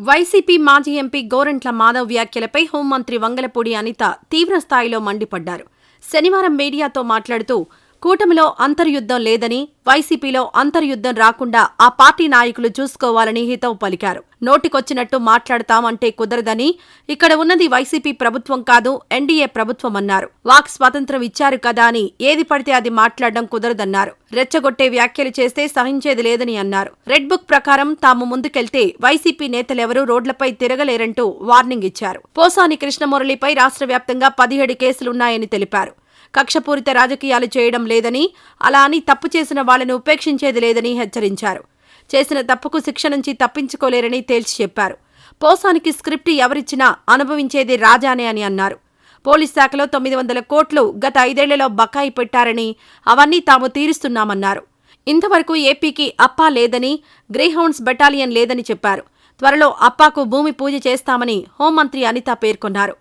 YCP మాజీ MP Gorantla Madhav వ్యాఖ్యలపై హోంమంత్రి వంగలపూడి అనిత తీవ్రస్థాయిలో మండిపడ్డారు. శనివారం మీడియాతో మాట్లాడుతూ కూటమిలో అంతర్యుద్ధం లేదని, వైసీపీలో అంతర్యుద్ధం రాకుండా ఆ పార్టీ నాయకులు చూసుకోవాలని హితవు పలికారు. నోటికొచ్చినట్టు మాట్లాడతామంటే కుదరదని, ఇక్కడ ఉన్నది వైసీపీ ప్రభుత్వం కాదు, ఎన్డీఏ ప్రభుత్వమన్నారు. వాక్ స్వాతంత్ర్యం ఇచ్చారు కదా అని ఏది పడితే అది మాట్లాడడం కుదరదన్నారు. రెచ్చగొట్టే వ్యాఖ్యలు చేస్తే సహించేది లేదని అన్నారు. రెడ్ బుక్ ప్రకారం తాము ముందుకెళ్తే వైసీపీ నేతలెవరూ రోడ్లపై తిరగలేరంటూ వార్నింగ్ ఇచ్చారు. పోసాని కృష్ణమురళిపై రాష్ట్ర వ్యాప్తంగా 17 కేసులున్నాయని తెలిపారు. కక్షపూరిత రాజకీయాలు చేయడం లేదని, అలా అని తప్పు చేసిన వాళ్లను ఉపేక్షించేది లేదని హెచ్చరించారు. చేసిన తప్పుకు శిక్ష నుంచి తప్పించుకోలేరని తేల్చి చెప్పారు. పోసానికి స్క్రిప్ట్ ఎవరిచ్చినా అనుభవించేది రాజానే అని అన్నారు. పోలీస్ శాఖలో 900 కోట్లు గత 5 ఏళ్లలో బకాయి పెట్టారని, అవన్నీ తాము తీరుస్తున్నామన్నారు. ఇంతవరకు ఏపీకి అప్పా లేదని, గ్రేహౌండ్స్ బెటాలియన్ లేదని చెప్పారు. త్వరలో అప్పాకు భూమి పూజ చేస్తామని హోంమంత్రి అనిత పేర్కొన్నారు.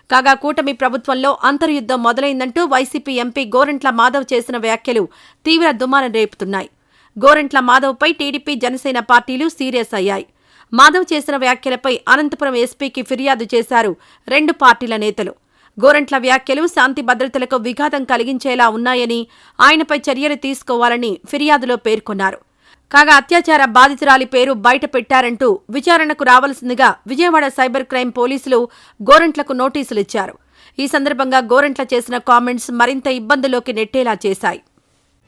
కాగా కూటమి ప్రభుత్వంలో అంతర్యుద్ధం మొదలైందంటూ వైసీపీ ఎంపీ గోరంట్ల మాధవ్ చేసిన వ్యాఖ్యలు తీవ్ర దుమారం రేపుతున్నాయి. గోరంట్ల మాధవ్పై టీడీపీ, జనసేన పార్టీలు సీరియస్ అయ్యాయి. మాధవ్ చేసిన వ్యాఖ్యలపై అనంతపురం ఎస్పీకి ఫిర్యాదు చేశారు 2 పార్టీల నేతలు. గోరంట్ల వ్యాఖ్యలు శాంతి భద్రతలకు విఘాతం కలిగించేలా ఉన్నాయని, ఆయనపై చర్యలు తీసుకోవాలని ఫిర్యాదులో పేర్కొన్నారు. కాగా అత్యాచార బాధితురాలి పేరు బయట పెట్టారంటూ విచారణకు రావాల్సిందిగా విజయవాడ సైబర్ క్రైమ్ పోలీసులు గోరంట్లకు నోటీసులిచ్చారు. ఈ సందర్భంగా గోరంట్ల చేసిన కామెంట్స్ మరింత ఇబ్బందుల్లోకి నెట్టేలా చేశాయి.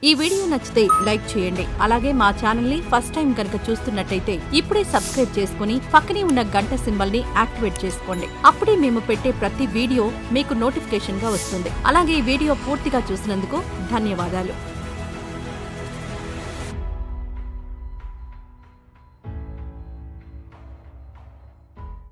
ఈ వీడియో నచ్చితే లైక్ చేయండి. అలాగే మా ఛానల్ ని ఫస్ట్ టైం కనుక చూస్తున్నట్టయితే ఇప్పుడే సబ్స్క్రైబ్ చేసుకుని పక్కనే ఉన్న గంట సింబల్ ని యాక్టివేట్ చేసుకోండి. అప్పుడే మేము పెట్టే ప్రతి వీడియో మీకు నోటిఫికేషన్ గా వస్తుంది. అలాగే ఈ వీడియో పూర్తిగా చూసినందుకు ధన్యవాదాలు.